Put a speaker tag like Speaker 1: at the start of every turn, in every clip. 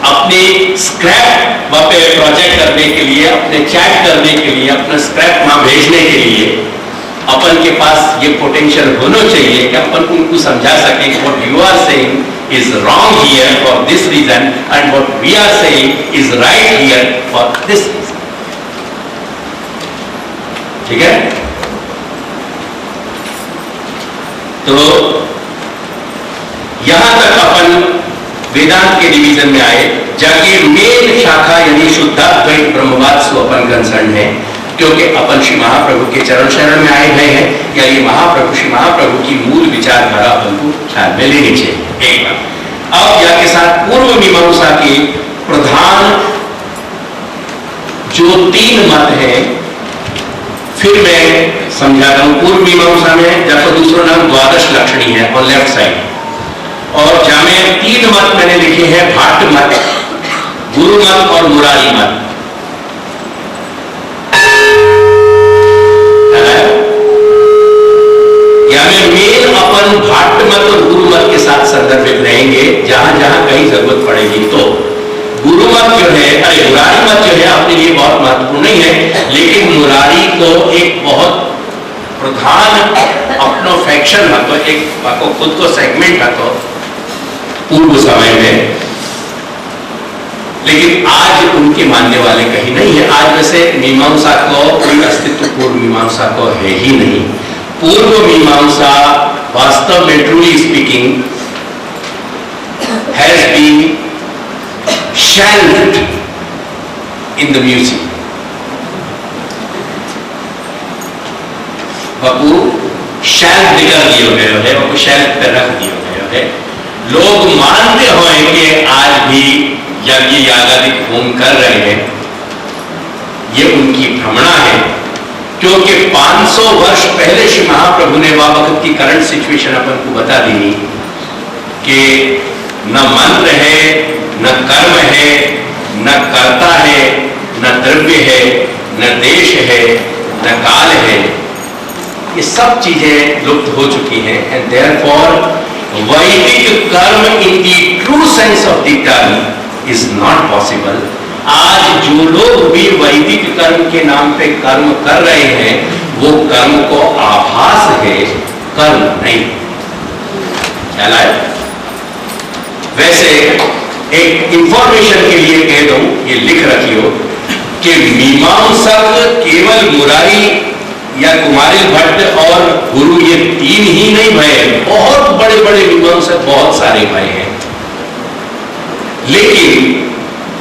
Speaker 1: अपने स्क्रैप वहां पे प्रोजेक्ट करने के लिए, अपने चैट करने के लिए, अपना स्क्रैप वहां भेजने के लिए अपन के पास ये पोटेंशियल होना चाहिए कि अपन उनको समझा सके what you are saying is wrong here for this reason and what we are saying is right here for this reason. ठीक है? तो यहां तक अपन वेदांत के डिवीजन में आए, जाके मेन शाखा यानी शुद्धाद्वैत ब्रह्मवाद से अपन कंसर्न है, क्योंकि अपन श्री महाप्रभु के चरण शरण में आए गए हैं, या ये महाप्रभु श्री महाप्रभु की मूल विचारधारा अपन को ख्याल में लेनी चाहिए। एक बात अब जाके साथ पूर्व मीमांसा के प्रधान जो 3 मत हैं, फिर मैं समझाता हूं। पूर्व मीमांसा में जैसा दूसरा नाम द्वादश लक्षणी है और लेफ्ट साइड, और जहां में 3 मत मैंने लिखे हैं, भाट मत, गुरु मत और मुरारी मत। मेन अपन भाट मत और गुरु मत के साथ संदर्भित रहेंगे, जहां जहां कहीं जरूरत पड़ेगी। तो गुरु मत जो है, अरे मुरारी मत जो है अपने लिए बहुत महत्वपूर्ण नहीं है, लेकिन मुरारी को एक बहुत प्रधान अपनो फैक्शन हतो, एक खुद को सेगमेंट हतो पूर्व समय में, लेकिन आज उनके मानने वाले कहीं नहीं है। आज वैसे मीमांसा को कोई अस्तित्व पूर्व मीमांसा को है ही नहीं। पूर्व मीमांसा वास्तव में truly speaking has been shelved in the museum. बापू शेल्फ कर दिए गए है, बापू शेल्फ पे रख दिए गए है। लोग मानते हैं कि आज भी यज्ञ यागादि होम कर रहे हैं, ये उनकी भ्रमणा है, क्योंकि 500 वर्ष पहले श्री महाप्रभु ने वह वक्त की करंट सिचुएशन अपन को बता दी कि न मंत्र है, न कर्म है, न कर्ता है, न द्रव्य है, न देश है, न काल है। ये सब चीजें लुप्त हो चुकी हैं, and therefore Vedic karma in the true sense of the term is not possible. आज जो लोग भी वैदिक कर्म के नाम पे कर्म कर रहे हैं, वो कर्म को आभास है, कर्म नहीं। ख्याल आए? वैसे एक इंफॉर्मेशन के लिए कह दूं, ये लिख रखियो कि मीमांसक केवल मुरारी या कुमारिल भट्ट और गुरु ये 3 ही नहीं भय, बहुत बड़े बड़े मीमांसक बहुत सारे भय हैं, लेकिन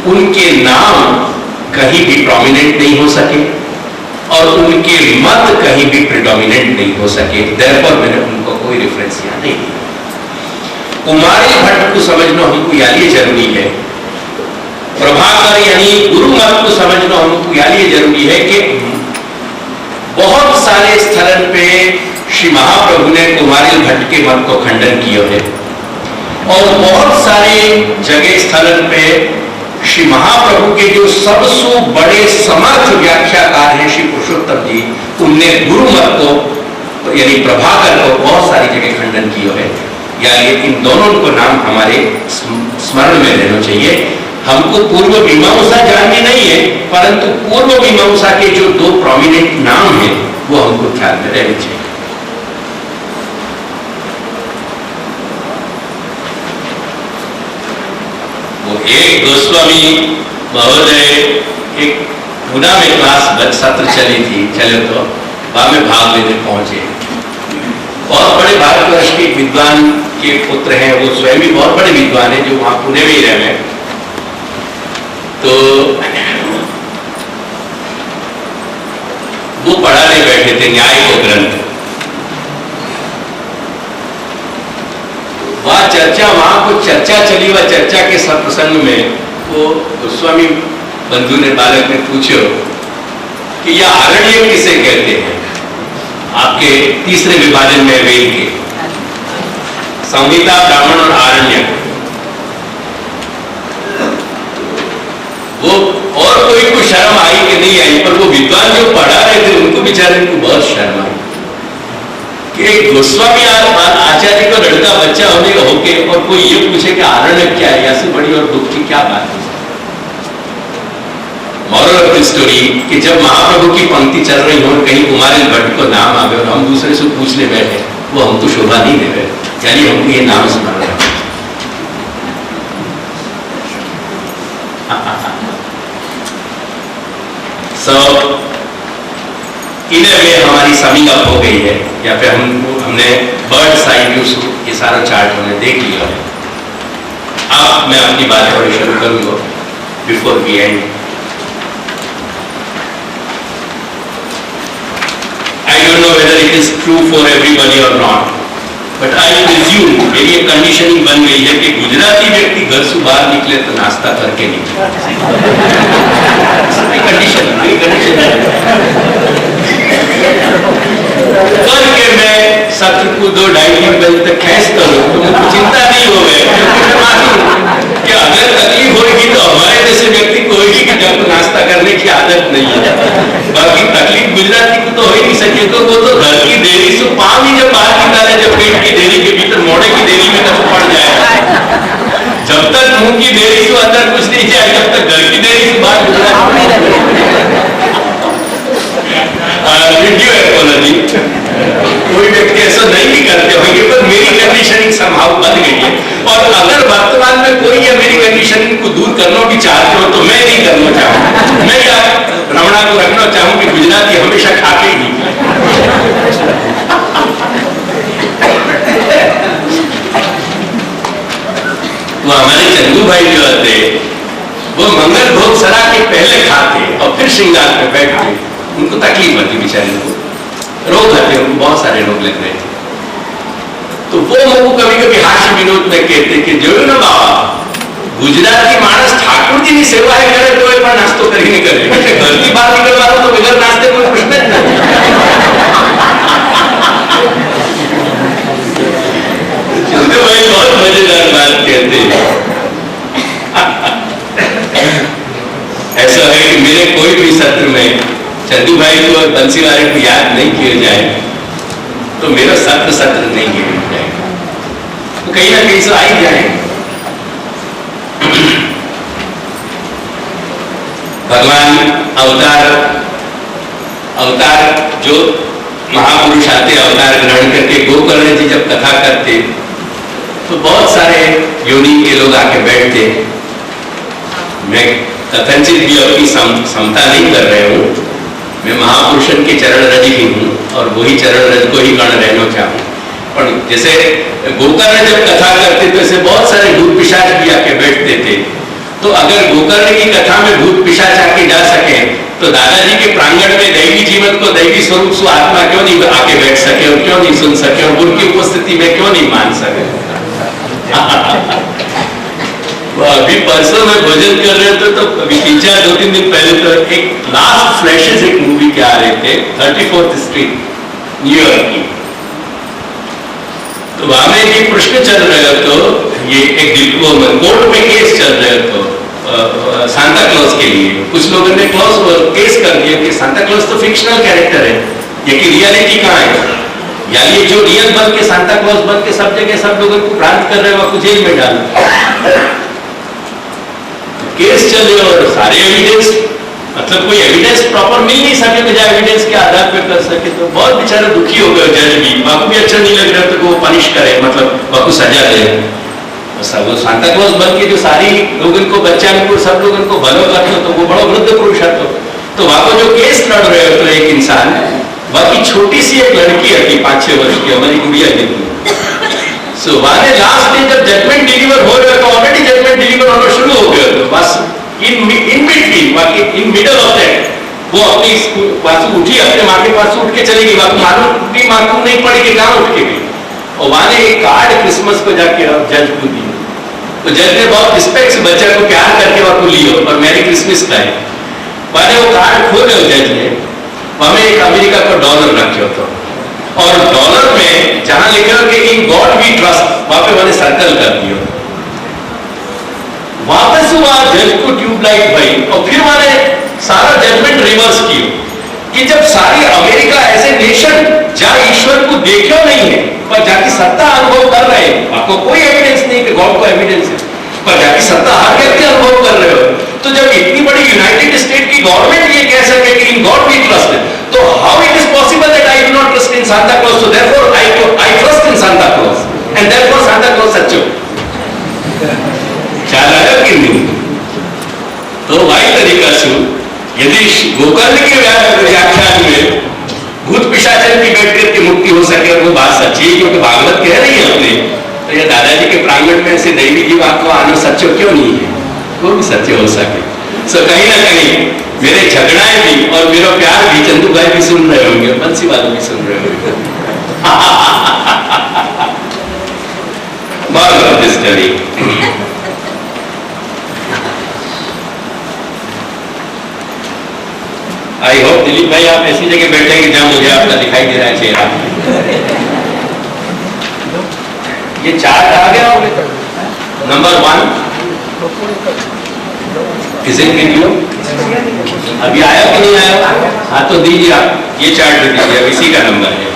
Speaker 1: उनके नाम कहीं भी प्रोमिनेंट नहीं हो सके और उनके मत कहीं भी प्रिडोमिनेंट नहीं हो सके। देयरफॉर मैंने उनको कोई रेफरेंस यहां नहीं दिया। कुमारिल भट्ट को समझना हमको या लिए जरूरी है, प्रभाकर यानी गुरु मत को समझना हमको या लिए जरूरी है कि बहुत सारे स्थलन पे श्री महाप्रभु ने कुमारिल भट्ट के मत को खंडन किया है, और बहुत सारे जगह स्थलन पे श्री महाप्रभु के जो सबसे बड़े समर्थ व्याख्याकार हैं श्री पुरुषोत्तम जी, उनने गुरु मत को यानी प्रभाकर को बहुत सारी जगह खंडन किया है। या ये इन दोनों को नाम हमारे स्मरण में रहना चाहिए। हमको पूर्व मीमांसा जाननी नहीं है, परंतु पूर्व मीमांसा के जो 2 प्रोमिनेंट नाम हैं वो हमको ख्याल में रहने चाहिए। वो एक गोस्वामी महोदय एक पुणे में क्लास सत्र चली थी, चले तो वहां में भाग लेने पहुंचे। बहुत बड़े भारतवर्ष के विद्वान के पुत्र हैं, वो स्वयं भी बहुत बड़े विद्वान हैं, जो वहां पुणे में ही रहे हैं। तो वो पढ़ाने बैठे थे न्याय को ग्रंथ, वहां चर्चा, वहां को चर्चा चली, वह चर्चा के सत्संग में वो गोस्वामी बंधु ने बालक ने पूछो कि यह आरण्य किसे कहते हैं, आपके तीसरे विभाजन में वेद के संहिता, ब्राह्मण और आरण्य। वो और कोई को शर्म आई कि नहीं आई, पर वो विद्वान जो पढ़ा रहे थे उनको बेचारे को बहुत शर्म आई। कि गोस्वामी आचार्य का लड़का बच्चा होने का होके और कोई ये पूछे कि आरण्य क्या है, ऐसी बड़ी और दुख की क्या बात है। मॉरल ऑफ द स्टोरी कि जब महाप्रभु की पंक्ति चल रही हो और कहीं कुमारिल भट्ट को नाम आ गए और हम दूसरे से पूछने बैठे, वो हमको शोभा नहीं दे रहे, यानी हमको ये नाम स्मरण है। So, इन्हें वे हमारी समिंग अप हो गई है, या फिर हमने बर्ड साइड व्यू ये सारा चार्ट हमने देख लिया है। अब मैं अपनी बात थोड़ी शुरू करूंगा before we end. I don't know whether it is true for everybody or not, but I presume मेरी एक कंडीशनिंग बन गई है कि गुजराती व्यक्ति घर से बाहर निकले तो नाश्ता करके निकले। कंडीशन करके मैं सत्र को 2-2.5 बजे तक खींच करूं तो मुझे चिंता नहीं हो गई, क्योंकि मैं मालूम कि अगर तकलीफ होगी तो हमारे जैसे व्यक्ति को होगी कि जब नाश्ता करने की आदत नहीं है। बाकी तकलीफ गुजराती को तो हो ही नहीं सके, तो वो तो घर की देरी से पाँव ही जब बाहर निकाले, जब पेट की देरी के भीतर मोड़े की देरी में तब पड़ जाए। जब तक मुंह की देरी से अंदर कुछ नहीं जाए, जब तक घर की देरी से बाहर कोई व्यक्ति ऐसा नहीं भी करते होंगे, पर मेरी कंडीशनिंग संभाव बन गई है। और अगर वर्तमान में कोई है मेरी कंडीशनिंग को दूर करना भी चाहते हो तो मैं नहीं करना चाहूँ। मैं या रमणा को रखना चाहूँ कि गुजराती हमेशा खाते ही। तो हमारे चंदू भाई जो थे वो मंगल भोग सरा के पहले खाते और फिर श्रृंगार पे बैठते। उनको तकलीफ होती बेचारे को, रोग आते, उनको बहुत सारे रोग लग रहे थे। तो वो हमको कभी कभी हास्य विनोद में कहते कि जो ना बाबा गुजराती मानस ठाकुर जी की सेवा है करे तो एक बार नाश्तो कर ही नहीं करे, घर की बात निकल वाला तो बगैर नाश्ते कोई प्रश्न नहीं। चंदू भाई बहुत मजेदार बात कहते हैं। ऐसा है कि मेरे कोई भी सत्र में चंदू भाई को और बंसी वाले को याद नहीं किया जाए तो मेरा सत्र नहीं किया जाएगा, तो कहीं ना कहीं से आ ही जाएंगे। भगवान अवतार जो महापुरुष आते अवतार ग्रहण करके गोकर्ण जी जब कथा करते तो बहुत सारे योनि के लोग आके बैठते। मैं कथनचित भी अपनी समता नहीं कर रहे हूँ, मैं महापुरुषन के चरण रज ही हूँ और वही चरण रज को ही गण रहना चाहूँ। और जैसे गोकर्ण जब कथा करते तो ऐसे बहुत सारे भूत पिशाच भी आके बैठते थे। तो अगर गोकर्ण की कथा में भूत पिशाच आके जा सके तो दादाजी के प्रांगण में दैवी जीवन को दैवी स्वरूप से आत्मा क्यों नहीं आके बैठ सके और क्यों नहीं सुन सके और उनकी उपस्थिति में क्यों नहीं मान सके। अभी परसों में भोजन कर रहे थे तो 2-3 दिन पहले तो एक लास्ट फ्लैशेस एक मूवी के आ रहे थे 34th स्ट्रीट न्यूयॉर्क की। तो वहां में एक प्रश्न चल रहा तो ये एक कोर्ट में केस चल रहा तो सांता क्लॉज के लिए कुछ लोगों ने केस कर दिया कि सांता क्लॉज तो फिक्शनल कैरेक्टर है, ये कि रियलिटी कहाँ है, या ये जो रियल बन के सांता क्लॉज बन के सब जगह सब लोगों को भ्रांत कर रहे हैं वह जेल में डाल। केस चले और सारे एविडेंस मतलब कोई एविडेंस प्रॉपर मिल नहीं सके तो जहाँ एविडेंस के आधार पर कर सके तो बहुत बेचारे दुखी हो गए। जज भी बापू भी अच्छा नहीं लग रहा तो वो पनिश करे मतलब बापू सजा दे। सब सांता क्लॉज बन के जो सारी लोगों को बच्चा को सब लोगों को भलो करते तो वो बड़ा वृद्ध पुरुष है। तो वहां पर जो केस लड़ रहे हो तो एक इंसान बाकी छोटी सी एक लड़की है 5-6 वर्ष की हमारी गुड़िया देखी। सो वाले लास्ट डे जब जजमेंट डिलीवर हो रहा तो ऑलरेडी जजमेंट डिलीवर होना शुरू हो गया तो बस इन बिटवीन बाकी इन मिडल ऑफ दैट वो अपनी पास उठी अपने माँ के पास उठ के चलेगी मालूम नहीं पड़ेगी कहाँ उठ के गई। और वहां ने एक कार्ड क्रिसमस को जाके जज को दी तो जज ने बहुत रिस्पेक्ट से बच्चा को प्यार करके वहां को लियो और मैरी क्रिसमस का है। मैंने वो कार्ड खोले जज ने वहां एक अमेरिका का $1 रखे हो और डॉलर में जहां लिखा कि इन गॉड वी ट्रस्ट वहां पे मैंने सर्कल कर दिया। वापस हुआ जज को ट्यूबलाइट भाई और फिर मैंने सारा जजमेंट रिवर्स किया कि जब सारी अमेरिका ऐसे नेशन जहां ईश्वर को देखो नहीं है पर जाकी सत्ता अनुभव कर रहे हैं, आपको कोई एविडेंस नहीं कि गॉड को एविडेंस है, पर जाकी सत्ता हर व्यक्ति अनुभव कर रहे हो, तो जब इतनी बड़ी यूनाइटेड स्टेट की गवर्नमेंट ये कह सके कि इन गॉड वी ट्रस्ट, तो how it is possible that I do not trust in Santa Claus, so therefore I trust in Santa Claus and therefore Santa Claus सच्चो। ख्याल आया कि नहीं? तो वही तरीका से यदि गोकर्ण के व्याख्यान में भूत पिशाचन की बैठ करके मुक्ति हो सके और वो बात सच्ची है, क्योंकि भागवत कह रही है अपने, तो ये दादाजी के प्रांगण में से दैवी जीव आपको आना सच्चो क्यों नहीं है? वो भी सच्चे हो सके। सो कहीं ना कहीं मेरे झगड़ाएं भी और मेरा प्यार भी चंदू भाई भी सुन रहे होंगे, बंसी वाले भी सुन रहे होंगे। स्टोरी आई होप दिलीप भाई आप ऐसी जगह बैठेंगे जहां मुझे आपका दिखाई दे रहा है चेहरा। ये चार्ट आ गया नंबर 1 इज इन वीडियो अभी आया कि नहीं आया? हाँ तो दीजिए आप ये चार्ट दे दीजिए, अब इसी का नंबर है।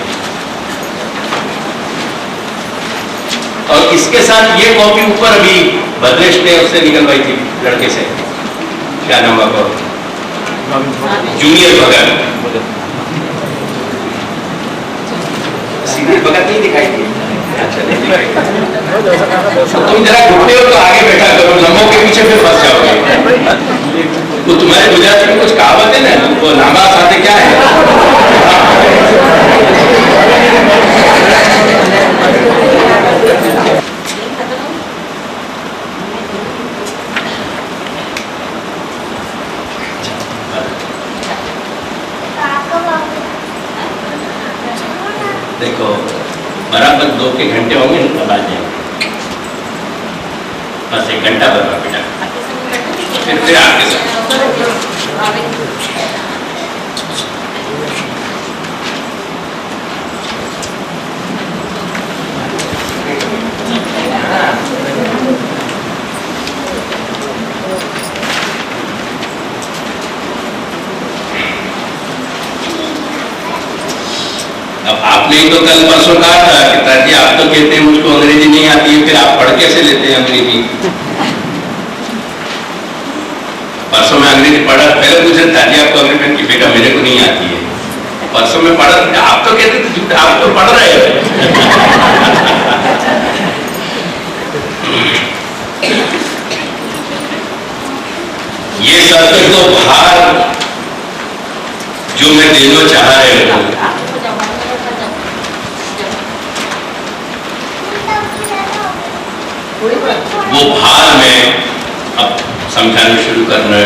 Speaker 1: और इसके साथ ये कॉपी ऊपर अभी भद्रेश ने उससे निकलवाई थी लड़के से, क्या नाम आपका? जूनियर भगत। सीनियर भगत नहीं दिखाई दी? अच्छा नहीं दिखाई। तुम जरा घुटने हो तो आगे बैठा करो, लम्बों के पीछे फिर फंस जाओगे। तो तुम्हारे गुजराती में कुछ कहावत है ना, वो लांबा साथे क्या है? देखो बराबर 2 के घंटे होंगे ना तब आ जाएंगे, बस 1 घंटा बराबर बेटा, फिर आपके साथ। अब आपने ही तो कल परसों कहा था कि ताजी आप तो कहते हैं मुझको अंग्रेजी नहीं आती है, फिर आप पढ़ कैसे लेते हैं अंग्रेजी? परसों में अंग्रेजी पढ़ा, पहले पूछे ताजी आपको अंग्रेजी की, बेटा मेरे को नहीं आती है। परसों में पढ़ा, आप तो कहते थे झूठ, आप तो पढ़ रहे हो। ये सत्य को भार जो मैं देना चाह रहे हूं, वो भार में अब समझाना शुरू करना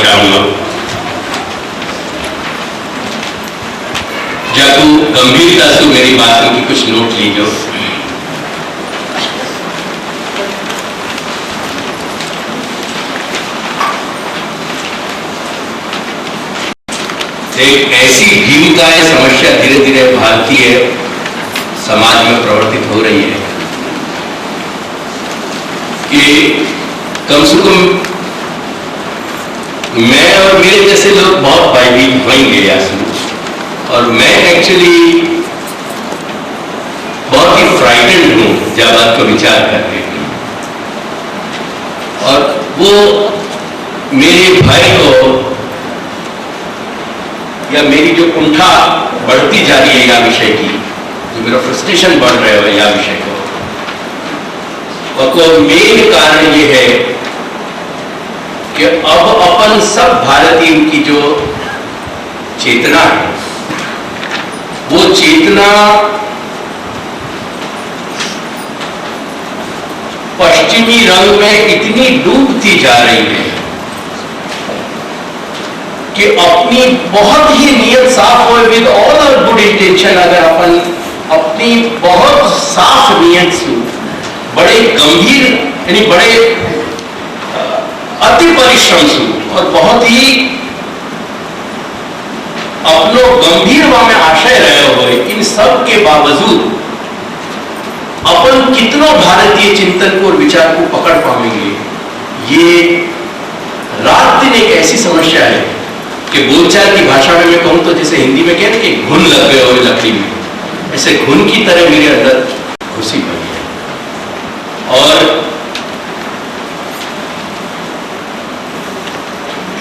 Speaker 1: चाहूंगा। जादू गंभीरता से मेरी बातों की कुछ नोट लीजिए। एक ऐसी भीमकाय समस्या धीरे धीरे भारतीय समाज में प्रवर्तित हो रही है कि कम से कम मैं और मेरे जैसे लोग बहुत भयभीत होंगे यासू, और मैं एक्चुअली बहुत ही फ्राइटेंड हूं जब बात को विचार करके, और वो मेरे भय को या मेरी जो कुंठा बढ़ती जा रही है या विषय की, जो मेरा फ्रस्ट्रेशन बढ़ रहा है या विषय को मेन कारण ये है कि अब अपन सब भारतीयों की जो चेतना है, वो चेतना पश्चिमी रंग में इतनी डूबती जा रही है कि अपनी बहुत ही नियत साफ हो, with all our good intention, अगर अपन अपनी बहुत साफ नियत से बड़े गंभीर यानी बड़े अति परिश्रम से और बहुत ही अपनो गंभीर में आशय रहे हुए, इन सब के बावजूद अपन कितना भारतीय चिंतन को और विचार को पकड़ पाएंगे? ये रात दिन एक ऐसी समस्या है कि बोलचाल की भाषा में मैं कहूं तो जैसे हिंदी में कहते कि घुन लग गए और लकड़ी में, ऐसे घुन की तरह मेरे अंदर घुसी पड़ी है। और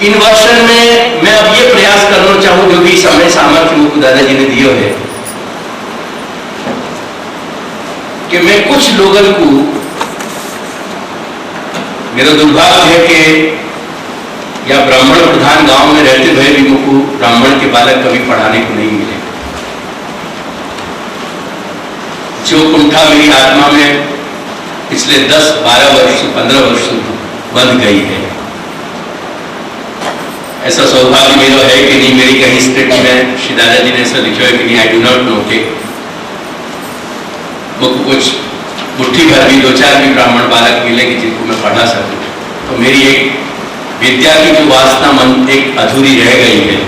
Speaker 1: इन वर्षन में मैं अब ये प्रयास करना चाहूं, जो भी समय सामर्थ्य मुझको दादाजी ने दिया है, कि मैं कुछ लोगों को, मेरा दुर्भाग्य है कि या ब्राह्मण प्रधान गांव में रहते हुए भी मुझको ब्राह्मण के बालक कभी पढ़ाने को नहीं मिले। जो कुंठा मेरी आत्मा में पिछले 10, 12 वर्ष, 15 वर्षों बंध गई है, ऐसा सौभाग्य मेरा है कि नहीं। मेरी कहीं स्क्रिप्ट में श्री दादाजी ने ऐसा लिखा है कि नहीं, आई डू नॉट नो के मुझको कुछ मुट्ठी भर भी 2-4 भी ब्राह्मण बालक मिले कि जिनको मैं पढ़ा सकूं। तो मेरी एक विद्या की जो वासना मन एक अधूरी रह गई है,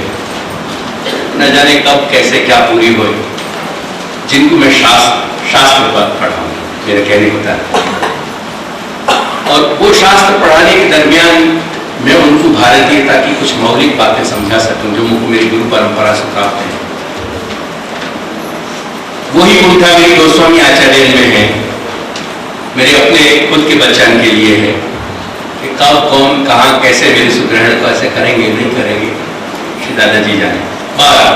Speaker 1: न जाने कब कैसे क्या पूरी हो, जिनको मैं शास्त्र पढ़ाऊं, मेरा कहने होता है। और वो शास्त्र पढ़ाने के दरमियान मैं उनको भारतीयता की कुछ मौलिक बातें समझा सकूं जो मुझको मेरी गुरु परंपरा से प्राप्त है। वही कुंठा मेरी गोस्वामी आचार्य में है, मेरे अपने खुद के बच्चन के लिए है कि कब कौन कहां कैसे मेरे सुग्रहण को ऐसे करेंगे नहीं करेंगे, श्री दादाजी जाने। 12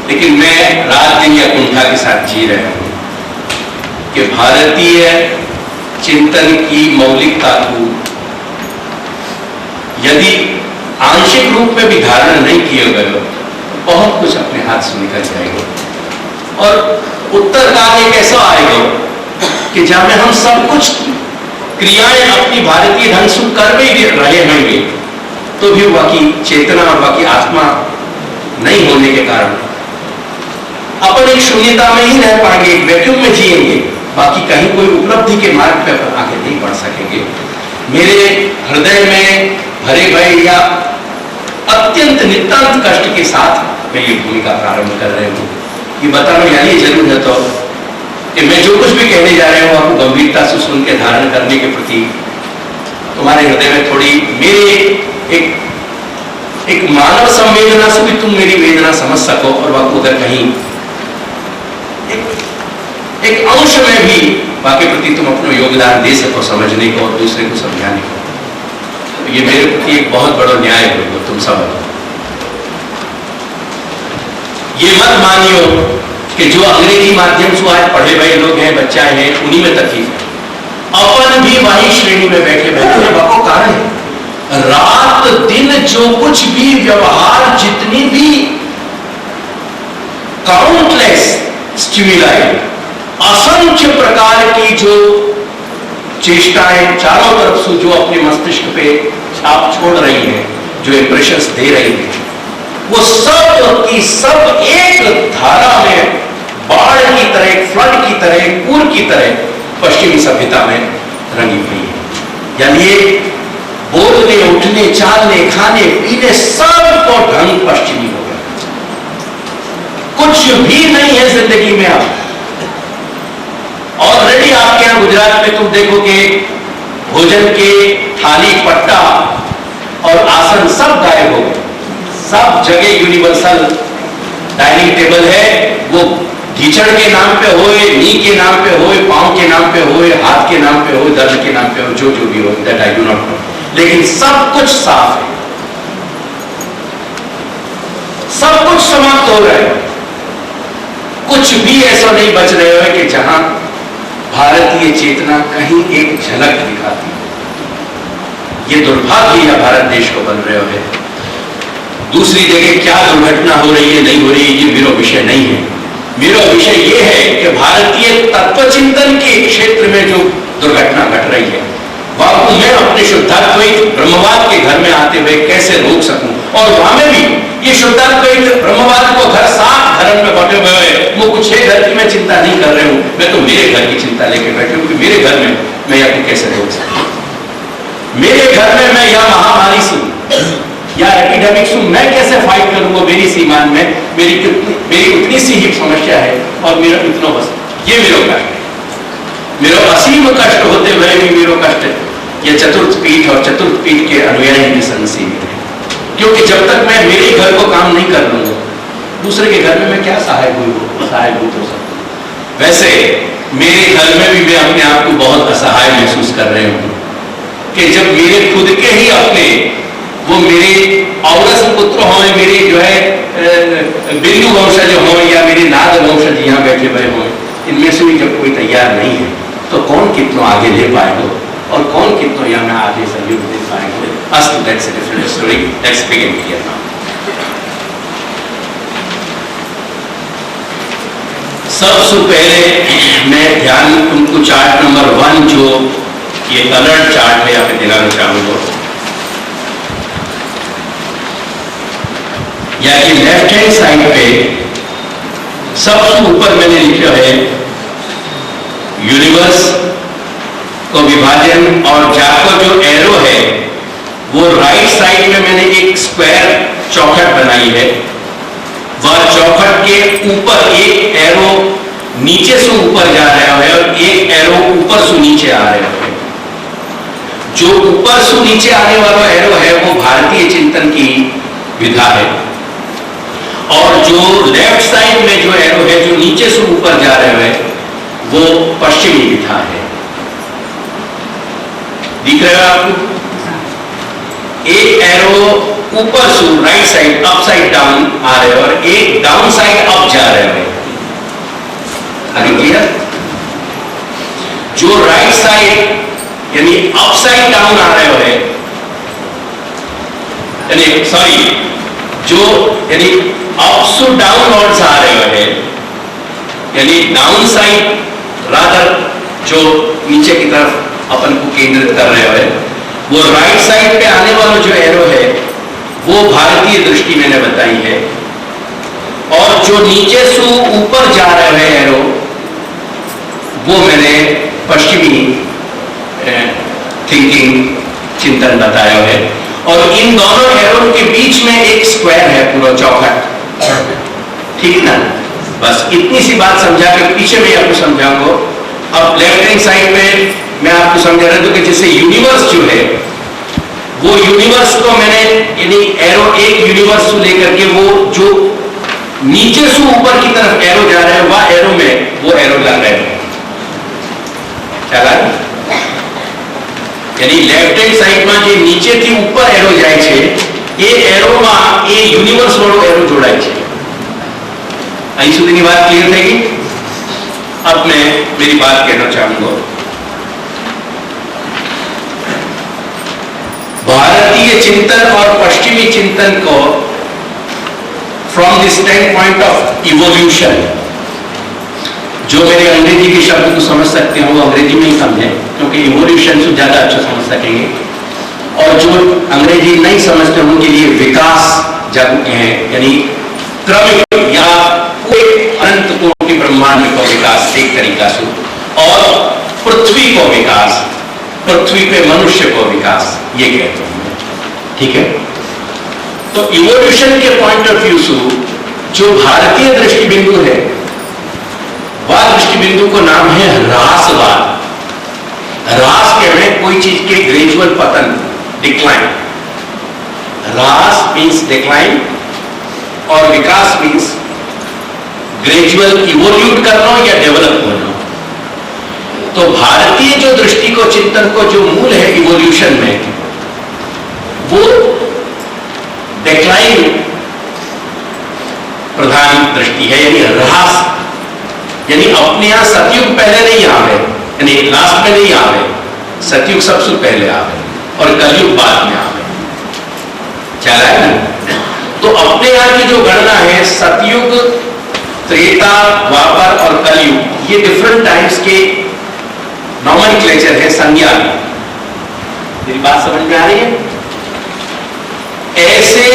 Speaker 1: लेकिन मैं रात दिन या कुंठा के साथ जी रहा हूं कि भारतीय चिंतन की मौलिकता को यदि आंशिक रूप में भी धारण नहीं किया गया तो बहुत कुछ अपने हाथ से निकल जाएगा। और उत्तर काल एक ऐसा आएगा कि जहां में हम सब कुछ क्रियाएं अपनी भारतीय ढंग से कर भी रहे होंगे, तो भी बाकी चेतना और बाकी आत्मा नहीं होने के कारण अपन एक शून्यता में ही रह पाएंगे, एक वैक्यूम में जिएंगे, बाकी कहीं कोई उपलब्धि के मार्ग पर अपन आगे नहीं बढ़ सकेंगे। मेरे हृदय में भरे भय या अत्यंत नितांत कष्ट के साथ मैं ये भूमिका प्रारंभ कर रहे हूं। ये बताना यानी जरूर है तो कि मैं जो कुछ भी कहने जा रहा हूं आपको गंभीरता से सुन के धारण करने के प्रति तुम्हारे हृदय में थोड़ी मेरे एक मानव संवेदना से भी तुम मेरी वेदना समझ सको, और वह अगर कहीं एक अंश में भी बाकी प्रति तुम अपना योगदान दे सको समझने को और दूसरे को समझाने को, तो ये मेरे प्रति एक बहुत बड़ा न्याय होगा। तुम समझो, ये मत मानियो कि जो अंग्रेजी माध्यम से आज पढ़े हुए लोग हैं, बच्चा हैं, उन्हीं में तकलीफ है। अपन भी वही श्रेणी में बैठे बैठे बाको कारण है। रात दिन जो कुछ भी व्यवहार, जितनी भी काउंटलेस स्टिमुलाई, असंख्य प्रकार की जो चेष्टाएं चारों तरफ से जो अपने मस्तिष्क पे छाप छोड़ रही है, जो इंप्रेशंस दे रही है, वो सब की सब एक धारा में बाढ़ की तरह, फ्लड की तरह, पूर की तरह पश्चिमी सभ्यता में रंगी हुई है। यानी बोलने, उठने, चालने, खाने, पीने सब को ढंग पश्चिमी हो गया। कुछ भी नहीं है जिंदगी में अब। ऑलरेडी आपके यहां गुजरात में तुम देखोगे भोजन के थाली, पट्टा और आसन सब गायब हो गए। सब जगह यूनिवर्सल डाइनिंग टेबल है, वो कीचड़ के नाम पे होए, नी के नाम पे होए, पांव के नाम पे होए, हाथ के नाम पे होए, दर्द के नाम पे हो, जो जो भी हो, that I do not know, लेकिन सब कुछ साफ है, सब कुछ समाप्त हो रहा है। कुछ भी ऐसा नहीं बच रहे हो कि जहां भारतीय चेतना कहीं एक झलक दिखाती है। ये दुर्भाग्य या भारत देश को बन रहे हो है। दूसरी जगह क्या दुर्घटना हो रही है, नहीं हो रही है, ये मेरा विषय नहीं है। मेरा विषय ये है कि भारतीय तत्वचिंतन के क्षेत्र में जो दुर्घटना घट रही है, बापू मैं अपने शुद्धात्मिक ब्रह्मवाद के घर में आते हुए कैसे रोक सकूं, और वहां में भी ये शुद्धात्मिक ब्रह्मवाद को घर 7 घर में बटे हुए, वो कुछ 6 घर की मैं चिंता नहीं कर रही हूं, मैं तो मेरे घर की चिंता लेके बैठे हूं कि मेरे घर में मैं या कैसे रोक सकूं। मेरे घर में मैं या महामारी से या एपिडेमिक से मैं कैसे फाइट करूंगा, मेरी सीमान में मेरी उतनी सी ही समस्या है और मेरा इतना बस ये मेरा कष्ट है। मेरा असीम कष्ट होते हुए भी मेरा कष्ट ये चतुर्थ पीठ और चतुर्थ पीठ के अनुयायी में संसीमित है। क्योंकि जब तक मैं मेरे घर को काम नहीं कर लूंगा, दूसरे के घर में मैं क्या सहायभूत हो सकता हूं। वैसे मेरे घर में भी मैं अपने आप को बहुत असहाय महसूस कर रहे हूं कि जब मेरे खुद के ही अपने, वो मेरे औरस पुत्र हों, मेरे जो है बिंदु वंशज हों या मेरे नाग वंशज यहाँ बैठे हुए हों, इनमें से भी जब कोई तैयार नहीं है तो कौन कितना आगे ले पाएगा और कौन कितना यहाँ में आगे सहयोग दे पाएंगे। अस्त that's a different story, let's begin here now. सबसे पहले मैं ध्यान उनको चार्ट नंबर 1 जो ये कलर्ड चार्ट है यहाँ पे दिलाना चाहूंगा, या कि लेफ्ट हैंड साइड पे सबसे ऊपर मैंने लिखा है यूनिवर्स को विभाजन, और जाकर जो एरो है वो राइट साइड में मैंने एक स्क्वायर चौखट बनाई है, वह चौखट के ऊपर एक एरो नीचे से ऊपर जा रहा है और एक एरो ऊपर से नीचे आ रहा है। जो ऊपर से नीचे आने वाला एरो है वो भारतीय चिंतन की विधा है, और जो लेफ्ट साइड में जो एरो है जो नीचे से ऊपर जा रहा है वो पश्चिमी विधा है। दिख रहा है आपको? एक एरो ऊपर से राइट साइड अपसाइड डाउन आ रहे हैं और एक डाउन साइड अप जा रहे हैं। क्लियर? जो राइट साइड यानी अपसाइड डाउन आ रहे हैं, यानी सॉरी जो यानी अप टू डाउनवर्ड्स आ रहे हैं, यानी डाउन साइड रादर जो नीचे की तरफ अपन को केंद्रित कर रहे हैं, वो राइट साइड पे आने वाला जो एरो है वो भारतीय दृष्टि मैंने बताई है, और जो नीचे से ऊपर जा रहे हैं एरो वो मैंने पश्चिमी थिंकिंग चिंतन बताया है। और इन दोनों एरो के बीच में एक स्क्वायर है, पूरा चौखट, ठीक ना? बस इतनी सी बात समझा के पीछे मैं आपको समझाऊंगा। अब लेफ्ट हैंड साइड में मैं आपको समझा रहा हूं कि जैसे यूनिवर्स जो है वो यूनिवर्स को मैंने यानी एरो एक यूनिवर्स को लेकर के वो जो नीचे से ऊपर की तरफ एरो जा रहा है वह एरो में वो एरो लग रहे हैं। चला? यानी लेफ्ट हैंड साइड में જે નીચેથી ઉપર એરો જાય છે એ એરોમાં એ યુનિવર્સ વાળો એરો જોડાય છે। અહીં સુધીની વાત ક્લિયર થઈ ગઈ? अब मैं मेरी बात कहना चाहूंगा। भारतीय चिंतन और पश्चिमी चिंतन को from the stand point of evolution, जो मेरे अंग्रेजी के शब्द को समझ सकते हैं वो अंग्रेजी में ही समझें, क्योंकि इवोल्यूशन से ज्यादा अच्छा समझ सकेंगे, और जो अंग्रेजी नहीं समझते उनके लिए विकास जब यानी क्रमिक या कोई अनंत कोटि ब्रह्मांड का विकास एक तरीका से, और पृथ्वी को विकास, पृथ्वी पे मनुष्य को विकास, ये कहते हैं। ठीक है? तो इवोल्यूशन के पॉइंट ऑफ व्यू से जो भारतीय दृष्टि बिंदु है वह दृष्टि बिंदु को नाम है ह्रासवाद। ह्रास कहते कोई चीज के ग्रेजुअल पतन, डिक्लाइन। ह्रास मीन्स डिक्लाइन और विकास मीन्स ग्रेजुअल इवोल्यूट करना या डेवलप होना। तो भारतीय जो दृष्टि को चिंतन को जो मूल है इवोल्यूशन में वो डिक्लाइन प्रधान दृष्टि है, यानी ह्रास, यानी अपने यहां सतयुग पहले नहीं आवे, यानी लास्ट में नहीं आवे, सतयुग सबसे पहले आवे और कलयुग बाद में आवे। चला है ना? तो अपने यहां की जो गणना है सतयुग, त्रेता, द्वापर और कलयुग, ये डिफरेंट टाइम्स के नॉमेनक्लेचर है, संज्ञा। मेरी बात समझ में आ रही है? ऐसे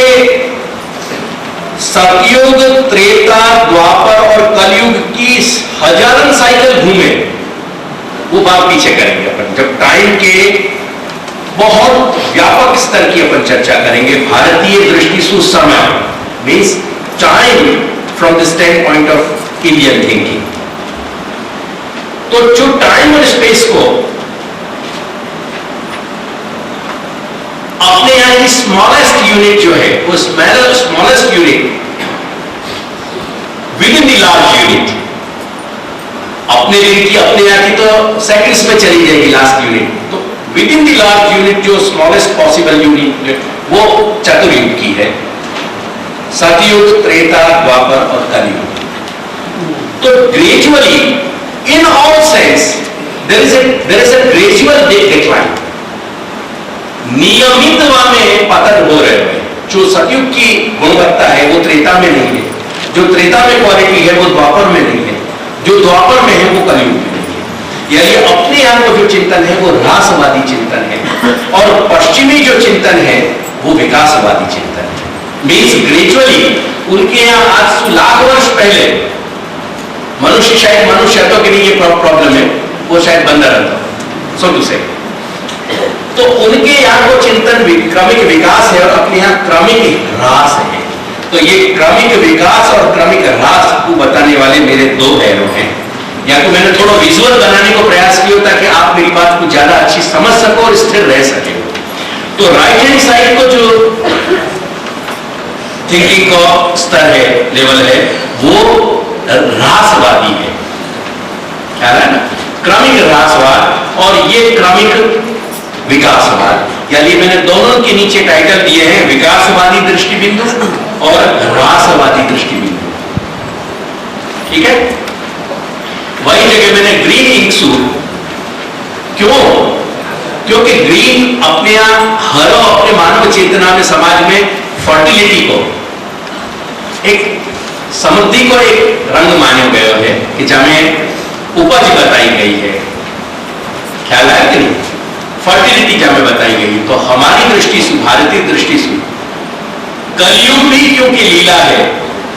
Speaker 1: सतयुग, त्रेता, द्वापर और कलयुग की हजारों साइकिल घूमे, वो बात पीछे करेंगे अपन जब टाइम के बहुत व्यापक स्तर की अपन चर्चा करेंगे। भारतीय दृष्टि से समय means time from the stand point of Indian thinking. तो जो टाइम और स्पेस को अपने यहां की स्मॉलेस्ट यूनिट जो है वो smallest unit with in the large unit, अपने दिन की अपने यहां की तो सेकंड्स में चली जाएगी लास्ट यूनिट, तो with in the large unit जो स्मॉलेस्ट पॉसिबल यूनिट वो चतुर्युग की है, सतयुग, त्रेता, द्वापर और कलयुग। तो gradually in all sense there is a gradual decline, नियमित में पतन हो रहे हैं। जो सतयुग की गुणवत्ता है वो त्रेता में नहीं है, जो त्रेता में क्वालिटी है वो द्वापर में नहीं है, जो द्वापर में है वो कलयुग में नहीं है। यानी अपने यहां को जो चिंतन है वो ह्रासवादी चिंतन है और पश्चिमी जो चिंतन है वो विकासवादी चिंतन है। मीन्स ग्रेजुअली उनके यहां आज से लाख वर्ष पहले मनुष्य के लिए ये प्रॉब्लम है, वो शायद बंदा रहता सो टू से। तो उनके यहां को चिंतन क्रमिक विकास है और अपने यहां क्रमिक ह्रास है। तो ये क्रमिक विकास और क्रमिक ह्रास को बताने वाले मेरे दो एरो हैं। या तो मैंने थोड़ा विजुअल बनाने को प्रयास किया ताकि आप मेरी बात को ज्यादा अच्छी समझ सको और स्थिर रह सके। तो राइट हैंड साइड को जो थिंकिंग का स्तर है, लेवल है, वो ह्रासवादी है, ख्याल है ना, क्रमिक ह्रासवाद, और ये क्रमिक विकासवाद। यानी मैंने दोनों के नीचे टाइटल दिए हैं, विकासवादी दृष्टिबिंदु और ह्रासवादी दृष्टिबिंदु, ठीक है। वही जगह मैंने ग्रीन इंक्सू, क्यों? क्योंकि ग्रीन अपने हर अपने मानव चेतना में, समाज में फर्टिलिटी को, एक समृद्धि को एक रंग माना गया है कि जमें उपज बताई गई है, ख्याल है कि नहीं, फर्टिलिटी जमें बताई गई। तो हमारी दृष्टि से, भारतीय दृष्टि से कलयुग भी क्योंकि लीला है,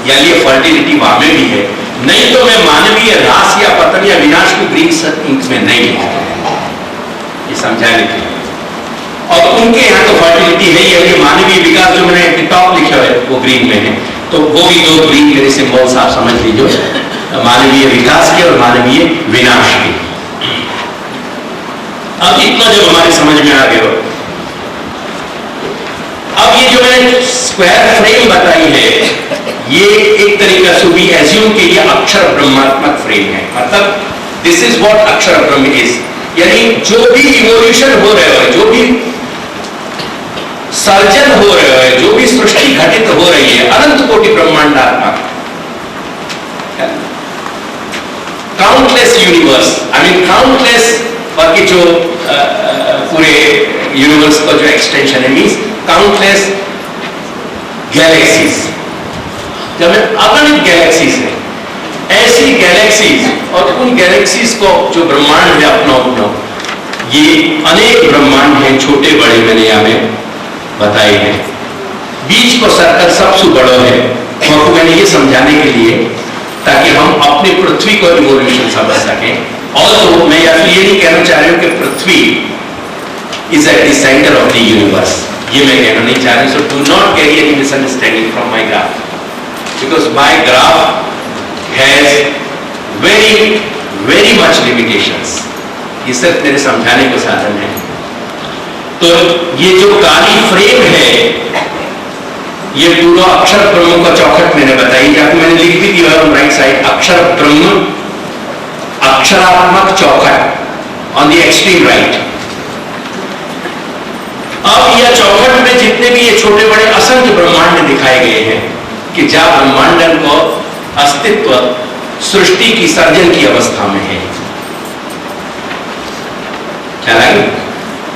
Speaker 1: यानी ये फर्टिलिटी वहां में भी है, नहीं तो मैं मानवीय ह्रास या पतन या विनाश को ग्रीन इंक में नहीं है, ये समझाने के लिए। और उनके यहाँ तो फर्टिलिटी है, ये मानवीय विकास जो मैंने टॉप लिखा है वो ग्रीन में है। तो वो भी दो ग्रीन मेरे सिंबल्स आप समझ लीजिए, मानवीय विकास के और मानवीय विनाश के। अब इतना जब हमारे समझ में आ गया, अब ये जो मैंने स्क्वायर फ्रेम बताई है, ये एक तरीका से भी एज्यूम के लिए अक्षर ब्रह्मात्मक फ्रेम है। मतलब दिस इज व्हाट अक्षर ब्रह्म इज, यानी जो भी इवोल्यूशन हो रहा है, जो भी सर्जन हो रहा है, जो भी सृष्टि घटित हो रही है, अनंत कोटि ब्रह्मांडात्मक, countless universe, I mean countless, बाकी जो पूरे यूनिवर्स का जो एक्सटेंशन है, मीन्स काउंटलेस गैलेक्सीज, जब अगणित गैलेक्सीज है, ऐसी गैलेक्सीज, और उन गैलेक्सीज को जो ब्रह्मांड है अपना अपना, ये अनेक ब्रह्मांड हैं, छोटे बड़े मैंने यहां में बताए हैं। बीच को सर्कल सबसे बड़ा है, और मैंने ये समझाने के लिए ताकि हम अपनी पृथ्वी को इवोल्यूशन समझ सकें। और तो मैं या फिर ये नहीं कहना चाह रही हूं कि Prithvi is at the centre of the universe, ये मैं कहना नहीं चाह रही। So do not carry any misunderstanding from my graph, because my graph has very very much limitations. ये सिर्फ मेरे समझाने का साधन है। तो ये जो काली फ्रेम है, ये पूरा अक्षर ब्रह्म का चौखट मैंने बताई, या मैंने लिख भी दिया ऑन राइट साइड, अक्षर ब्रह्म अक्षरात्मक चौखट ऑन द एक्सट्रीम राइट। अब यह चौखट में जितने भी ये छोटे बड़े असंख्य ब्रह्मांड दिखाए गए हैं कि जहां ब्रह्मांडन को अस्तित्व सृष्टि की सर्जन की अवस्था में है। क्या लगे?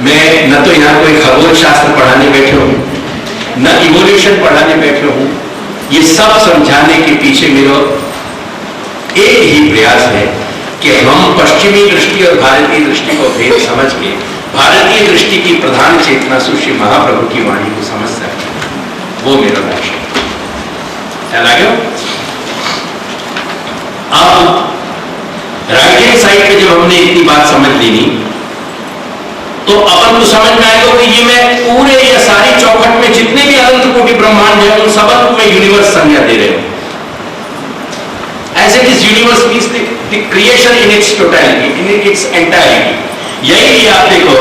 Speaker 1: मैं न तो यहां कोई खगोल शास्त्र पढ़ाने बैठे हूं, न इवोल्यूशन पढ़ाने बैठे हूं। ये सब समझाने के पीछे मेरा एक ही प्रयास है कि हम पश्चिमी दृष्टि और भारतीय दृष्टि को भेद समझ के भारतीय दृष्टि की प्रधान चेतना सुश्री महाप्रभु की वाणी को समझ सकें, वो मेरा लक्ष्य है। क्या लगे? अब राइट हैंड साइड पे जब हमने इतनी बात समझ ली नहीं, तो अपन को समझ में आएगा कि ये मैं पूरे या सारी चौखट में जितने भी अनंत कोटि ब्रह्मांड है उन सब में यूनिवर्स संज्ञा दे रहे हो। As it is universe means the creation in its totality, in its entirety. यही आप देखो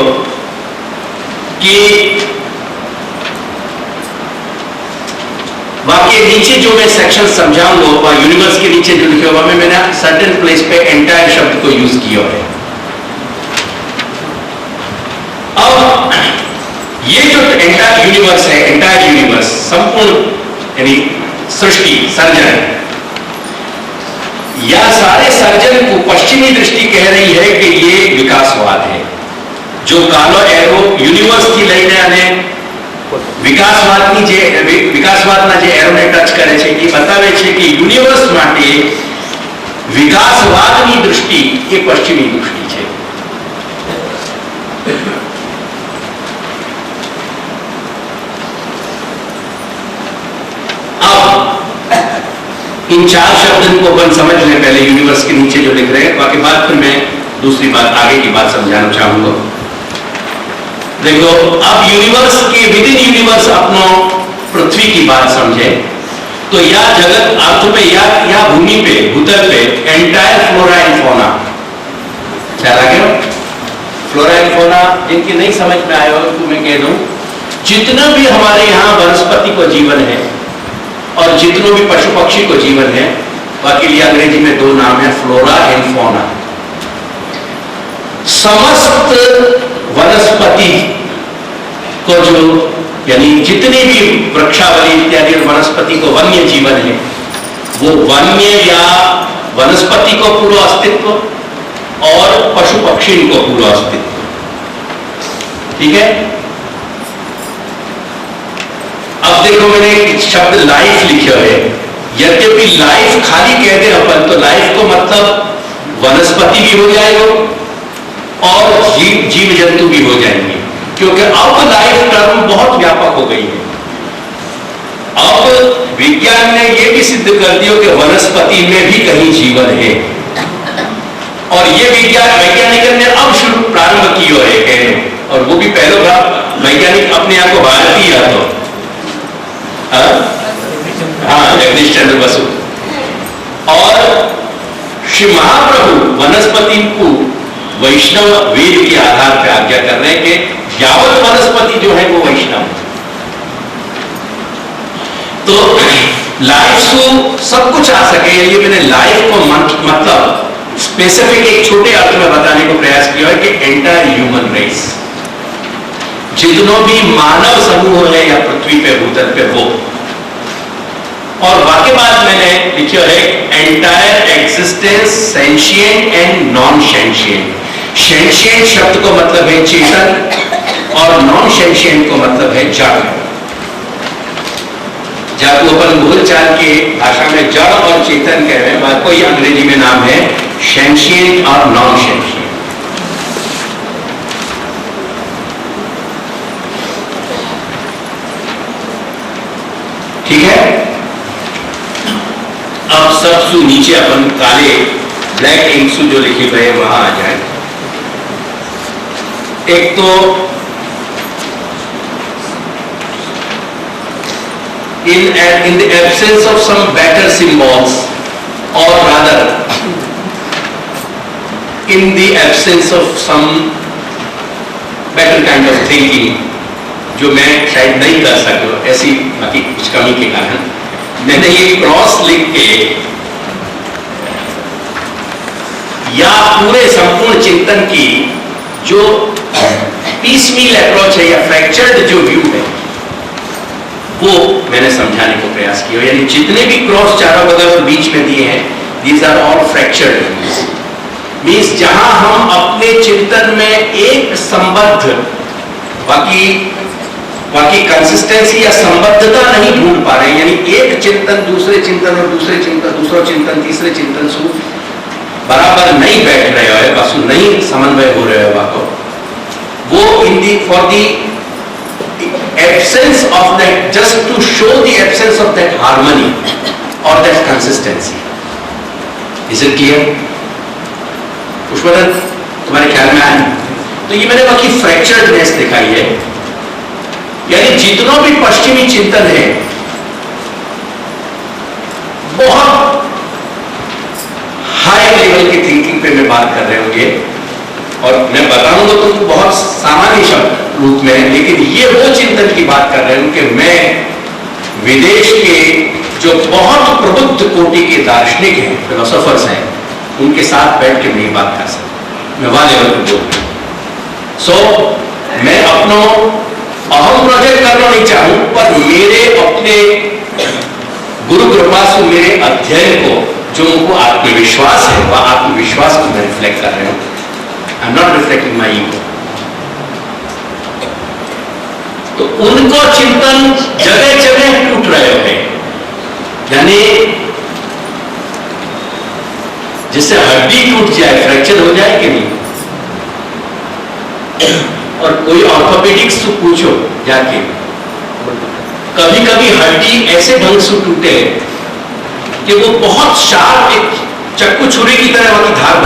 Speaker 1: कि के नीचे जो मैं सेक्शन समझाऊंगा वह यूनिवर्स के नीचे जो लिखा हुआ मैंने सर्टेन प्लेस पे एंटायर शब्द को यूज किया है। अब ये जो एंटायर यूनिवर्स है, एंटायर यूनिवर्स संपूर्ण यानी सृष्टि सर्जन, या सारे सर्जन को पश्चिमी दृष्टि कह रही है कि ये विकासवाद है। जो कालो एरो यूनिवर्स की લઈને અને વિકાસવાદની જે વિકાસવાદના જે એરોને ટચ કરે છે એ બતાવે છે કે યુનિવર્સ માટે વિકાસવાદની દૃષ્ટિ એ પશ્ચિમી દૃષ્ટિ છે। इन चार शब्दों को अपन समझ लें पहले यूनिवर्स के नीचे जो लिख रहे हैं, बाकी बात फिर मैं दूसरी बात आगे की बात समझाना चाहूंगा। देखो, अब यूनिवर्स के विद इन यूनिवर्स अपनो पृथ्वी की बात समझे तो या जगत अर्थ पे या भूमि पे भूतल पे एंटायर फ्लोरा एंड फौना, ख्याल आ गया? फ्लोरा एंड फौना जिनकी नहीं समझ में आया हो तो मैं कह दूं, जितना भी हमारे यहाँ वनस्पति को जीवन है और जितनों भी पशु पक्षी को जीवन है, बाकी लिए अंग्रेजी में दो नाम है, फ्लोरा एंड फौना। समस्त वनस्पति को जो यानी जितनी भी वृक्षावली इत्यादि वनस्पति को वन्य जीवन है, वो वन्य या वनस्पति को पूरा अस्तित्व और पशु पक्षी को पूरा अस्तित्व, ठीक है? अब देखो मैंने एक शब्द लाइफ लिखा है, यद्यपि लाइफ खाली कहते हैं अपन तो लाइफ को मतलब वनस्पति भी हो जाएगा और जीव जंतु भी हो जाएंगे, क्योंकि अब लाइफ टर्म बहुत व्यापक हो गई है। अब विज्ञान ने यह भी सिद्ध कर दिया कि वनस्पति में भी कहीं जीवन है, और ये वैज्ञानिक ने अब शुरू प्रारंभ किया है कहने, और वो भी पहले वैज्ञानिक अपने आप को भारतीय तो जगदीश चंद्र बसु और श्री महाप्रभु वनस्पति को वैष्णव वेद के आधार पर आज्ञा कर रहे हैं कि यावत वनस्पति जो है वो वैष्णव। तो लाइफ को सब कुछ आ सके, ये मैंने लाइफ को मतलब स्पेसिफिक एक छोटे अर्थ में बताने को प्रयास किया है कि एंटायर ह्यूमन रेस, जितनों भी मानव समूह है या पृथ्वी पे भूतल पे वो। और बाकी बात मैंने लिखा है एंटायर एग्जिस्टेंस सेंशिएंट एंड नॉन सेंशिएंट। सेंशिएंट शब्द को मतलब है चेतन और नॉन सेंशिएंट को मतलब है जड़। जब अपन बोलचाल के भाषा में जड़ और चेतन कह रहे हैं, बात को ये अंग्रेजी में नाम है सेंशिएंट और नॉन सेंशिएंट। ठीक है? अब सबसे नीचे अपन काले ब्लैक इंक से जो लिखे गए वहां आ जाए। एक तो in the absence of some better symbols, or rather in the absence of some better kind of thinking, जो मैं शायद नहीं कर सकता ऐसी बाकी कुछ कमी के कारण मैंने ये क्रॉस लिख के या पूरे संपूर्ण चिंतन की जो पीसमील अप्रोच है या फ्रैक्चर्ड जो व्यू है वो मैंने समझाने को प्रयास किया। यानी जितने भी क्रॉस चारों बगल बीच में दिए हैं, these are all fractured views. Means जहां हम अपने चिंतन में एक संबद्ध बाकी कंसिस्टेंसी या संबद्धता नहीं ढूंढ पा रहे, यानी एक चिंतन दूसरे चिंतन और दूसरे चिंतन दूसरा चिंतन तीसरे चिंतन से बराबर नहीं बैठ रहे हो, बसु नहीं समन्वय हो रहे हो, वो in the for the absence of that, just to show the absence of that harmony or that consistency. Is it clear? Pushpadatta, तुम्हारे ख्याल में आया? तो ये मैंने बाकी फ्रैक्चर्डनेस दिखाई है, यानी जितना भी पश्चिमी चिंतन है बहुत हाई लेवल की थिंकिंग पे मैं बात कर रहे होंगे, और मैं बताऊंगा तो बहुत सामान्य शब्द रूप में, लेकिन ये वो चिंतन की बात कर रहे हूं कि मैं विदेश के जो बहुत प्रबुद्ध कोटि के दार्शनिक हैं, फिलोसोफर्स हैं, उनके साथ बैठ के नहीं बात कर सकता। मैं वहां लेवल पर बोल रहा हूं। मैं अपनो अहम प्रोजेक्ट करना नहीं चाहूं, पर मेरे अपने गुरु कृपा से मेरे अध्ययन को जो उनको आत्मविश्वास है, वह आत्मविश्वास को मैं रिफ्लेक्ट कर रहा हूं। I am not reflecting my ego. तो उनको चिंतन जगह जगह टूट रहे हैं, यानी जिससे हड्डी टूट जाए, फ्रैक्चर हो जाए कि नहीं। और कोई ऑर्थोपेडिक्स से पूछो जाके, कभी कभी हड्डी ऐसे ढंग से टूटे कि वो बहुत शार्प एक चक्कू छुरी की तरह वहां की धार